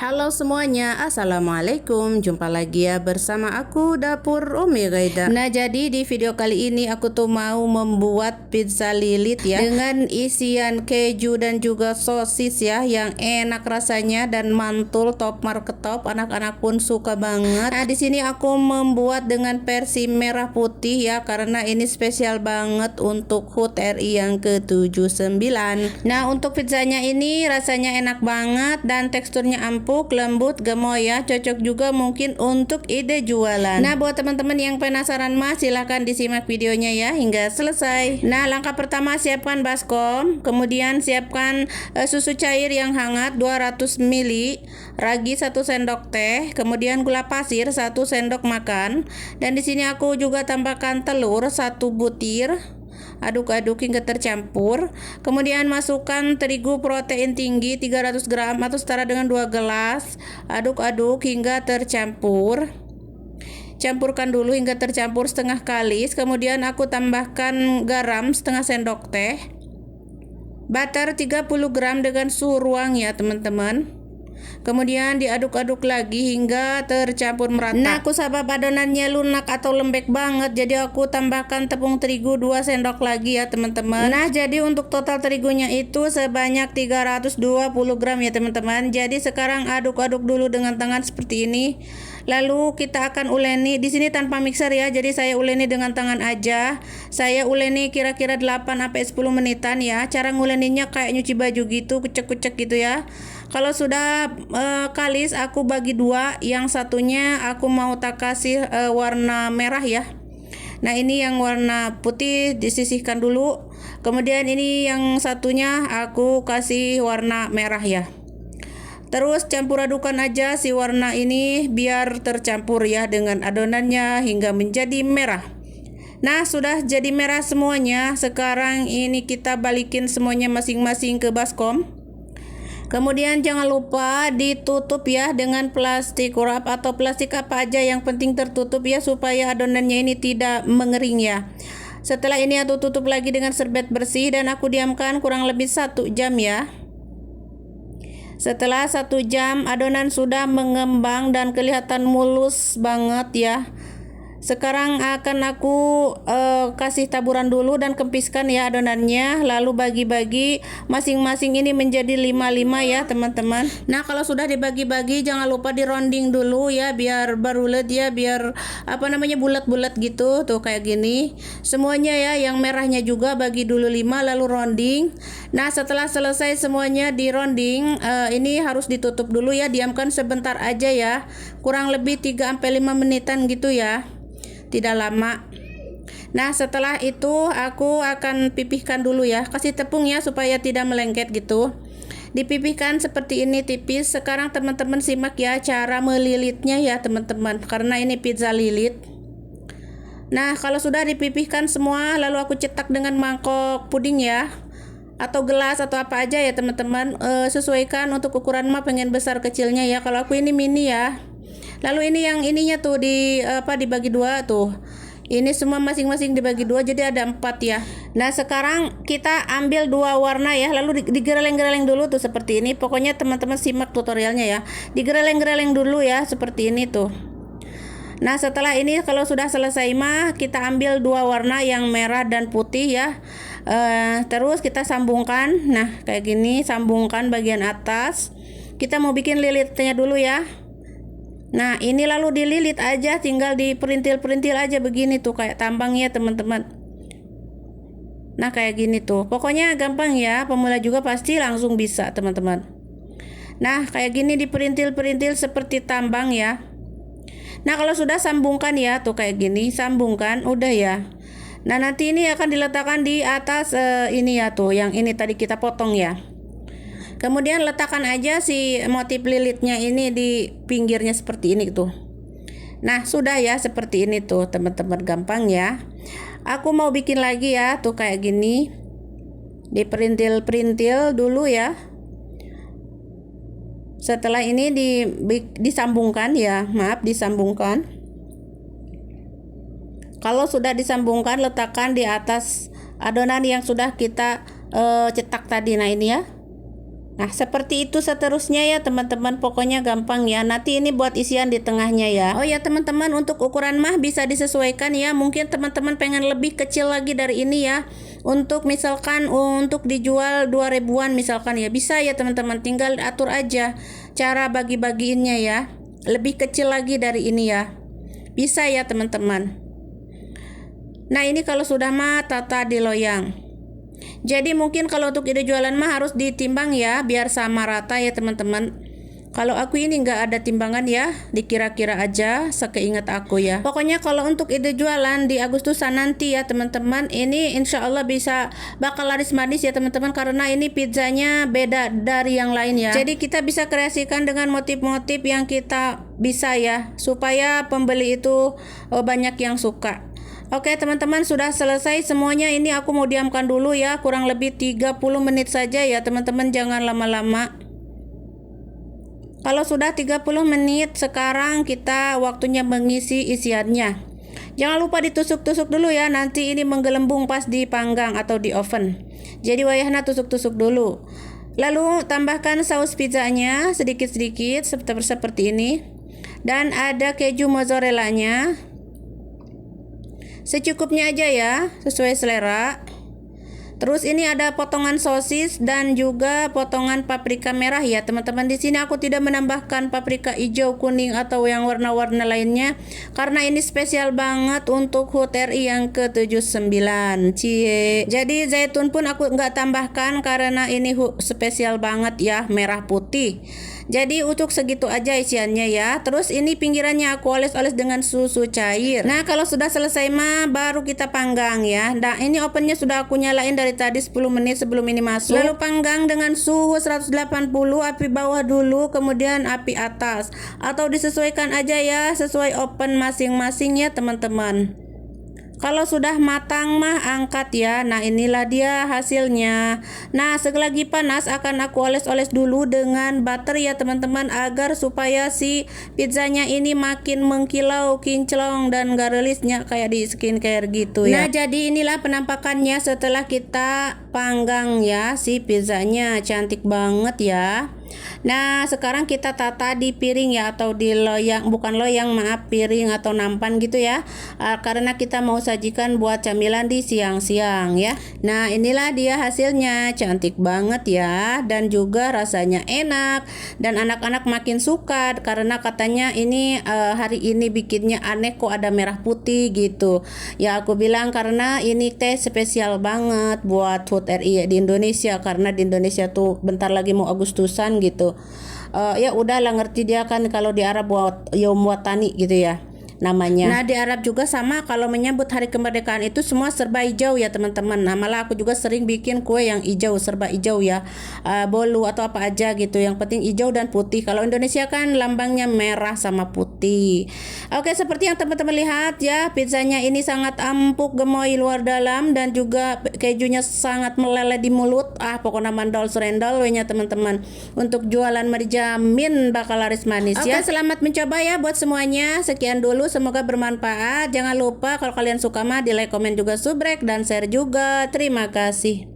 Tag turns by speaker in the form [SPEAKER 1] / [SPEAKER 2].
[SPEAKER 1] Halo semuanya, Assalamualaikum. Jumpa lagi ya bersama aku Dapur Umi Gaida. Nah, jadi di video kali ini aku tuh mau membuat pizza lilit ya, dengan isian keju dan juga sosis ya, yang enak rasanya dan mantul top market top. Anak-anak pun suka banget. Nah, di sini aku membuat dengan versi merah putih ya, karena ini spesial banget untuk HUT RI yang ke-79. Nah, untuk pizzanya ini rasanya enak banget dan teksturnya lembut, gemoy ya, cocok juga mungkin untuk ide jualan. Nah, buat teman-teman yang penasaran mah silahkan disimak videonya ya hingga selesai. Nah, langkah pertama siapkan baskom, kemudian siapkan susu cair yang hangat 200 ml, ragi 1 sendok teh, kemudian gula pasir 1 sendok makan, dan di sini aku juga tambahkan telur 1 butir. Aduk-aduk hingga tercampur. Kemudian masukkan terigu protein tinggi 300 gram atau setara dengan 2 gelas. Aduk-aduk hingga tercampur. Campurkan dulu hingga tercampur setengah kalis. Kemudian aku tambahkan garam setengah sendok teh. Butter 30 gram dengan suhu ruang ya teman-teman. Kemudian diaduk-aduk lagi hingga tercampur merata. Nah, aku sabab adonannya lunak atau lembek banget, jadi aku tambahkan tepung terigu 2 sendok lagi ya teman-teman. Nah, jadi untuk total terigunya itu sebanyak 320 gram ya teman-teman. Jadi sekarang aduk-aduk dulu dengan tangan seperti ini. Lalu kita akan uleni di sini tanpa mixer ya. Jadi saya uleni dengan tangan aja. Saya uleni kira-kira 8 sampai 10 menitan ya. Cara nguleninya kayak nyuci baju gitu, kucek-kucek gitu ya. Kalau sudah kalis aku bagi dua, yang satunya aku mau tak kasih warna merah ya. Nah, ini yang warna putih disisihkan dulu. Kemudian ini yang satunya aku kasih warna merah ya. Terus campur adukan aja si warna ini biar tercampur ya dengan adonannya hingga menjadi merah. Nah, sudah jadi merah semuanya. Sekarang ini kita balikin semuanya masing-masing ke baskom. Kemudian jangan lupa ditutup ya dengan plastik wrap atau plastik apa aja, yang penting tertutup ya supaya adonannya ini tidak mengering ya. Setelah ini aku tutup lagi dengan serbet bersih dan aku diamkan kurang lebih 1 jam ya. Setelah 1 jam adonan sudah mengembang dan kelihatan mulus banget ya. Sekarang akan aku kasih taburan dulu dan kempiskan ya adonannya, lalu bagi-bagi masing-masing ini menjadi 5-5 ya teman-teman. Nah, kalau sudah dibagi-bagi jangan lupa dironding dulu ya biar barulet ya, biar bulat-bulat gitu tuh kayak gini. Semuanya ya, yang merahnya juga bagi dulu 5 lalu ronding. Nah, setelah selesai semuanya dironding, ini harus ditutup dulu ya, diamkan sebentar aja ya. Kurang lebih 3 sampai 5 menitan gitu ya. Tidak lama. Nah, setelah itu aku akan pipihkan dulu ya. Kasih tepung ya supaya tidak melengket gitu. Dipipihkan seperti ini tipis. Sekarang teman-teman simak ya cara melilitnya ya teman-teman, karena ini pizza lilit. Nah, kalau sudah dipipihkan semua lalu aku cetak dengan mangkok puding ya, atau gelas atau apa aja ya teman-teman. Sesuaikan untuk ukuran mah pengen besar kecilnya ya. Kalau aku ini mini ya. Lalu ini yang ininya tuh dibagi dua tuh. Ini semua masing-masing dibagi dua, jadi ada 4 ya. Nah, sekarang kita ambil 2 warna ya, lalu digereleng-gereleng dulu tuh seperti ini. Pokoknya teman-teman simak tutorialnya ya. Digereleng-gereleng dulu ya seperti ini tuh. Nah, setelah ini kalau sudah selesai mah kita ambil 2 warna yang merah dan putih ya. Terus kita sambungkan. Nah, kayak gini, sambungkan bagian atas. Kita mau bikin lilitnya dulu ya. Nah, ini lalu dililit aja, tinggal diperintil-perintil aja begini tuh kayak tambang ya teman-teman. Nah, kayak gini tuh. Pokoknya gampang ya, pemula juga pasti langsung bisa teman-teman. Nah, kayak gini diperintil-perintil seperti tambang ya. Nah, kalau sudah sambungkan ya tuh kayak gini, sambungkan udah ya. Nah, nanti ini akan diletakkan di atas ini ya tuh, yang ini tadi kita potong ya. Kemudian letakkan aja si motif lilitnya ini di pinggirnya seperti ini tuh. Nah, sudah ya seperti ini tuh teman-teman, gampang ya. Aku mau bikin lagi ya tuh kayak gini. Diperintil-perintil dulu ya. Setelah ini disambungkan ya, disambungkan. Kalau sudah disambungkan, letakkan di atas adonan yang sudah kita cetak tadi. Nah, ini ya. Nah, seperti itu seterusnya ya teman-teman, pokoknya gampang ya. Nanti ini buat isian di tengahnya ya. Oh ya teman-teman, untuk ukuran mah bisa disesuaikan ya. Mungkin teman-teman pengen lebih kecil lagi dari ini ya. Untuk misalkan untuk dijual 2 ribuan misalkan ya, bisa ya teman-teman, tinggal atur aja cara bagi-bagiinnya ya. Lebih kecil lagi dari ini ya. Bisa ya teman-teman. Nah, ini kalau sudah mah tata di loyang. Jadi mungkin kalau untuk ide jualan mah harus ditimbang ya, biar sama rata ya teman-teman. Kalau aku ini nggak ada timbangan ya, dikira-kira aja sekeingat aku ya. Pokoknya kalau untuk ide jualan di Agustusan nanti ya teman-teman, ini insya Allah bakal laris manis ya teman-teman, karena ini pizzanya beda dari yang lain ya. Jadi kita bisa kreasikan dengan motif-motif yang kita bisa ya, supaya pembeli itu banyak yang suka. Oke teman-teman, sudah selesai semuanya. Ini aku mau diamkan dulu ya, kurang lebih 30 menit saja ya teman-teman, jangan lama-lama. Kalau sudah 30 menit, sekarang kita waktunya mengisi isiannya. Jangan lupa ditusuk-tusuk dulu ya, nanti ini menggelembung pas dipanggang atau di oven. Jadi wayahna tusuk-tusuk dulu. Lalu tambahkan saus pizzanya sedikit-sedikit seperti ini. Dan ada keju mozzarellanya. Secukupnya aja ya, sesuai selera. Terus ini ada potongan sosis dan juga potongan paprika merah ya teman-teman. Di sini aku tidak menambahkan paprika hijau, kuning atau yang warna-warna lainnya, karena ini spesial banget untuk HUT RI yang ke-79. Cie. Jadi zaitun pun aku nggak tambahkan karena ini spesial banget ya, merah putih. Jadi untuk segitu aja isiannya ya. Terus ini pinggirannya aku oles-oles dengan susu cair. Nah, kalau sudah selesai mah baru kita panggang ya. Nah, ini ovennya sudah aku nyalain dari tadi 10 menit sebelum ini masuk. Lalu panggang dengan suhu 180, api bawah dulu, kemudian api atas. Atau disesuaikan aja ya, sesuai oven masing-masing ya teman-teman. Kalau sudah matang mah angkat ya. Nah, inilah dia hasilnya. Nah, selagi panas akan aku oles-oles dulu dengan butter ya teman-teman, agar supaya si pizzanya ini makin mengkilau, kinclong dan garelisnya kayak di skincare gitu ya. Nah, jadi inilah penampakannya setelah kita panggang ya si pizzanya. Cantik banget ya. Nah, sekarang kita tata di piring ya, atau di loyang, bukan loyang, maaf, piring atau nampan gitu ya. Karena kita mau sajikan buat camilan di siang-siang ya. Nah, inilah dia hasilnya, cantik banget ya, dan juga rasanya enak, dan anak-anak makin suka karena katanya ini hari ini bikinnya aneh kok ada merah putih gitu. Ya aku bilang karena ini teh spesial banget buat HUT RI di Indonesia, karena di Indonesia tuh bentar lagi mau Agustusan gitu. Ya udahlah, ngerti dia kan kalau di Arab buat Yaum Watani gitu ya namanya. Nah, di Arab juga sama, kalau menyambut hari kemerdekaan itu semua serba hijau ya teman-teman. Nah, malah aku juga sering bikin kue yang hijau, serba hijau ya, bolu atau apa aja gitu, yang penting hijau dan putih. Kalau Indonesia kan lambangnya merah sama putih. Oke, seperti yang teman-teman lihat ya, pizzanya ini sangat empuk, gemoy luar dalam, dan juga kejunya sangat meleleh di mulut. Pokoknya mandol serendol nya teman-teman. Untuk jualan merjamin bakal laris manis ya. Oke, selamat mencoba ya buat semuanya. Sekian dulu, semoga bermanfaat. Jangan lupa kalau kalian suka mah di like, komen juga, subrek, dan share juga. Terima kasih.